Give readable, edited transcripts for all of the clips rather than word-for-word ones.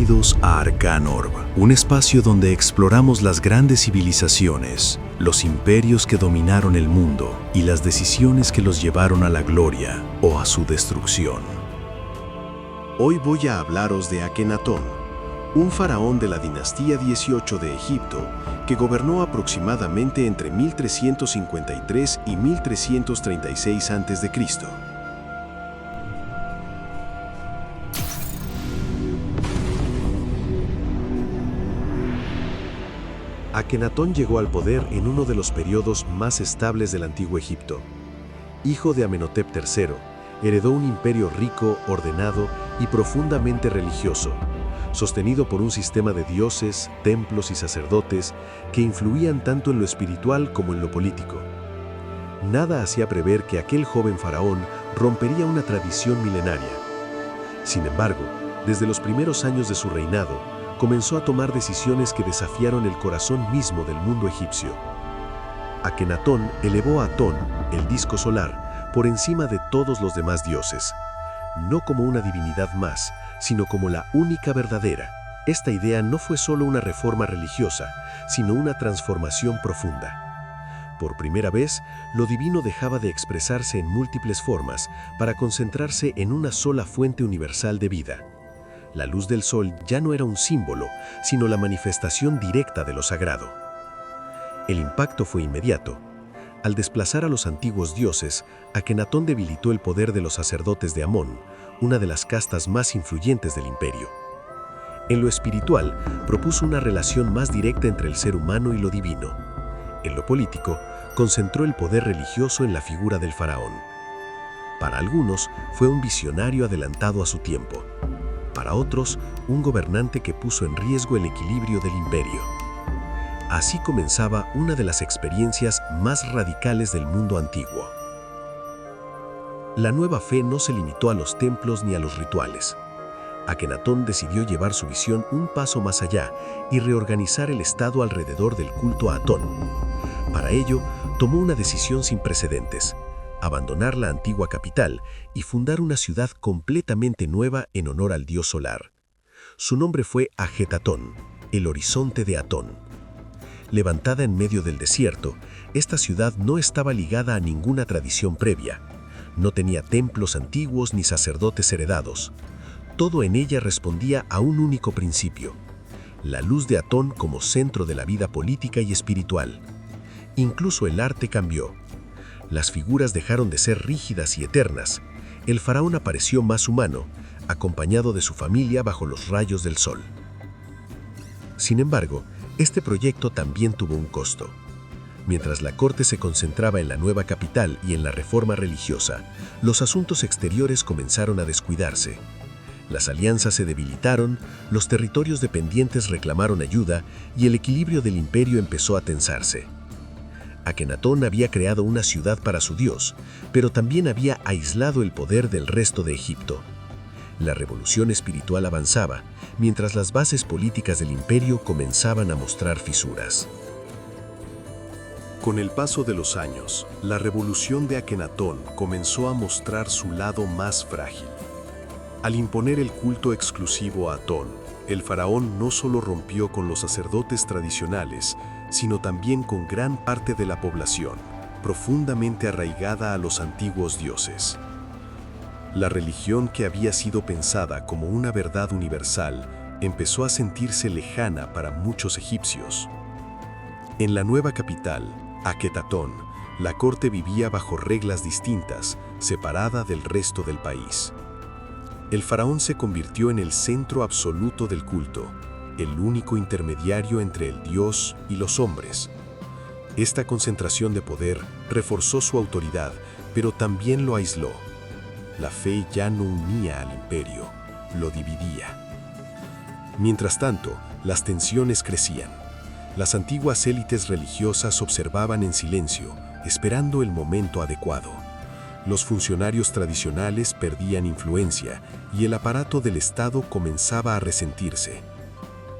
Bienvenidos a Arcane Orb, un espacio donde exploramos las grandes civilizaciones, los imperios que dominaron el mundo y las decisiones que los llevaron a la gloria o a su destrucción. Hoy voy a hablaros de Akenatón, un faraón de la dinastía 18 de Egipto que gobernó aproximadamente entre 1353 y 1336 a.C. Akenatón llegó al poder en uno de los periodos más estables del antiguo Egipto. Hijo de Amenhotep III, heredó un imperio rico, ordenado y profundamente religioso, sostenido por un sistema de dioses, templos y sacerdotes que influían tanto en lo espiritual como en lo político. Nada hacía prever que aquel joven faraón rompería una tradición milenaria. Sin embargo, desde los primeros años de su reinado, comenzó a tomar decisiones que desafiaron el corazón mismo del mundo egipcio. Akenatón elevó a Atón, el disco solar, por encima de todos los demás dioses, no como una divinidad más, sino como la única verdadera. Esta idea no fue solo una reforma religiosa, sino una transformación profunda. Por primera vez, lo divino dejaba de expresarse en múltiples formas para concentrarse en una sola fuente universal de vida. La luz del sol ya no era un símbolo, sino la manifestación directa de lo sagrado. El impacto fue inmediato. Al desplazar a los antiguos dioses, Akenatón debilitó el poder de los sacerdotes de Amón, una de las castas más influyentes del imperio. En lo espiritual, propuso una relación más directa entre el ser humano y lo divino. En lo político, concentró el poder religioso en la figura del faraón. Para algunos, fue un visionario adelantado a su tiempo. Para otros, un gobernante que puso en riesgo el equilibrio del imperio. Así comenzaba una de las experiencias más radicales del mundo antiguo. La nueva fe no se limitó a los templos ni a los rituales. Akenatón decidió llevar su visión un paso más allá y reorganizar el Estado alrededor del culto a Atón. Para ello, tomó una decisión sin precedentes: abandonar la antigua capital y fundar una ciudad completamente nueva en honor al dios solar. Su nombre fue Ajetatón, el horizonte de Atón. Levantada en medio del desierto, esta ciudad no estaba ligada a ninguna tradición previa. No tenía templos antiguos ni sacerdotes heredados. Todo en ella respondía a un único principio: la luz de Atón como centro de la vida política y espiritual. Incluso el arte cambió. Las figuras dejaron de ser rígidas y eternas. El faraón apareció más humano, acompañado de su familia bajo los rayos del sol. Sin embargo, este proyecto también tuvo un costo. Mientras la corte se concentraba en la nueva capital y en la reforma religiosa, los asuntos exteriores comenzaron a descuidarse. Las alianzas se debilitaron, los territorios dependientes reclamaron ayuda y el equilibrio del imperio empezó a tensarse. Akenatón había creado una ciudad para su dios, pero también había aislado el poder del resto de Egipto. La revolución espiritual avanzaba, mientras las bases políticas del imperio comenzaban a mostrar fisuras. Con el paso de los años, la revolución de Akenatón comenzó a mostrar su lado más frágil. Al imponer el culto exclusivo a Atón, el faraón no solo rompió con los sacerdotes tradicionales, sino también con gran parte de la población, profundamente arraigada a los antiguos dioses. La religión que había sido pensada como una verdad universal empezó a sentirse lejana para muchos egipcios. En la nueva capital, Aketatón, la corte vivía bajo reglas distintas, separada del resto del país. El faraón se convirtió en el centro absoluto del culto, el único intermediario entre el dios y los hombres. Esta concentración de poder reforzó su autoridad, pero también lo aisló. La fe ya no unía al imperio, lo dividía. Mientras tanto, las tensiones crecían. Las antiguas élites religiosas observaban en silencio, esperando el momento adecuado. Los funcionarios tradicionales perdían influencia y el aparato del Estado comenzaba a resentirse.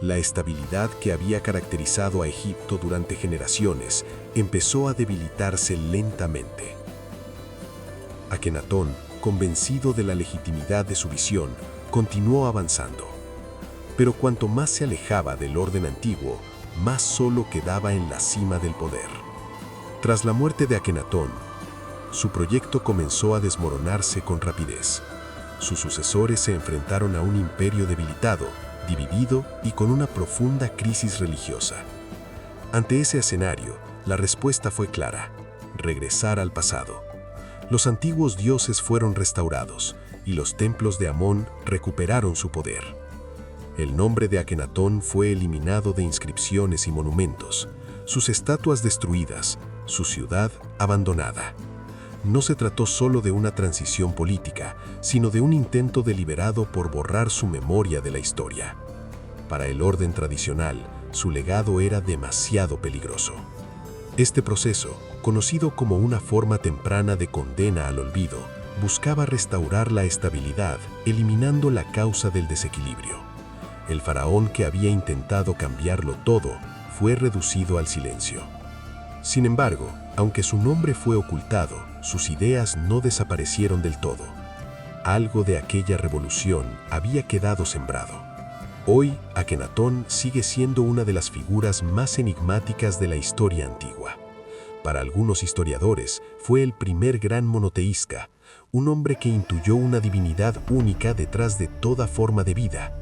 La estabilidad que había caracterizado a Egipto durante generaciones empezó a debilitarse lentamente. Akenatón, convencido de la legitimidad de su visión, continuó avanzando. Pero cuanto más se alejaba del orden antiguo, más solo quedaba en la cima del poder. Tras la muerte de Akenatón, su proyecto comenzó a desmoronarse con rapidez. Sus sucesores se enfrentaron a un imperio debilitado, dividido y con una profunda crisis religiosa. Ante ese escenario, la respuesta fue clara: regresar al pasado. Los antiguos dioses fueron restaurados y los templos de Amón recuperaron su poder. El nombre de Akenatón fue eliminado de inscripciones y monumentos, sus estatuas destruidas, su ciudad abandonada. No se trató solo de una transición política, sino de un intento deliberado por borrar su memoria de la historia. Para el orden tradicional, su legado era demasiado peligroso. Este proceso, conocido como una forma temprana de condena al olvido, buscaba restaurar la estabilidad, eliminando la causa del desequilibrio. El faraón que había intentado cambiarlo todo fue reducido al silencio. Sin embargo, aunque su nombre fue ocultado, sus ideas no desaparecieron del todo. Algo de aquella revolución había quedado sembrado. Hoy, Akenatón sigue siendo una de las figuras más enigmáticas de la historia antigua. Para algunos historiadores, fue el primer gran monoteísta, un hombre que intuyó una divinidad única detrás de toda forma de vida.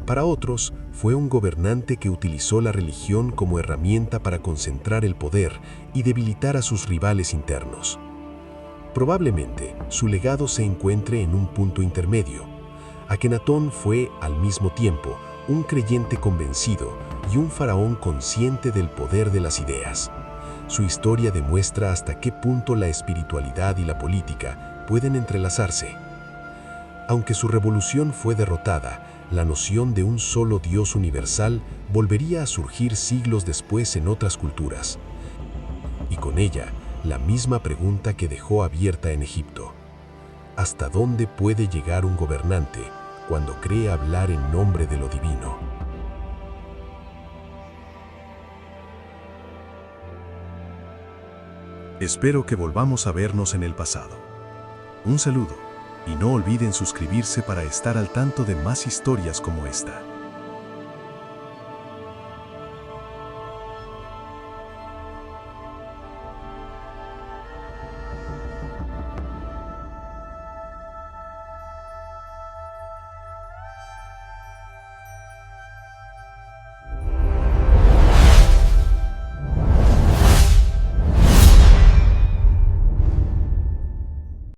Para otros, fue un gobernante que utilizó la religión como herramienta para concentrar el poder y debilitar a sus rivales internos. Probablemente, su legado se encuentre en un punto intermedio. Akenatón fue, al mismo tiempo, un creyente convencido y un faraón consciente del poder de las ideas. Su historia demuestra hasta qué punto la espiritualidad y la política pueden entrelazarse. Aunque su revolución fue derrotada, la noción de un solo Dios universal volvería a surgir siglos después en otras culturas. Y con ella, la misma pregunta que dejó abierta en Egipto: ¿hasta dónde puede llegar un gobernante cuando cree hablar en nombre de lo divino? Espero que volvamos a vernos en el pasado. Un saludo, y no olviden suscribirse para estar al tanto de más historias como esta.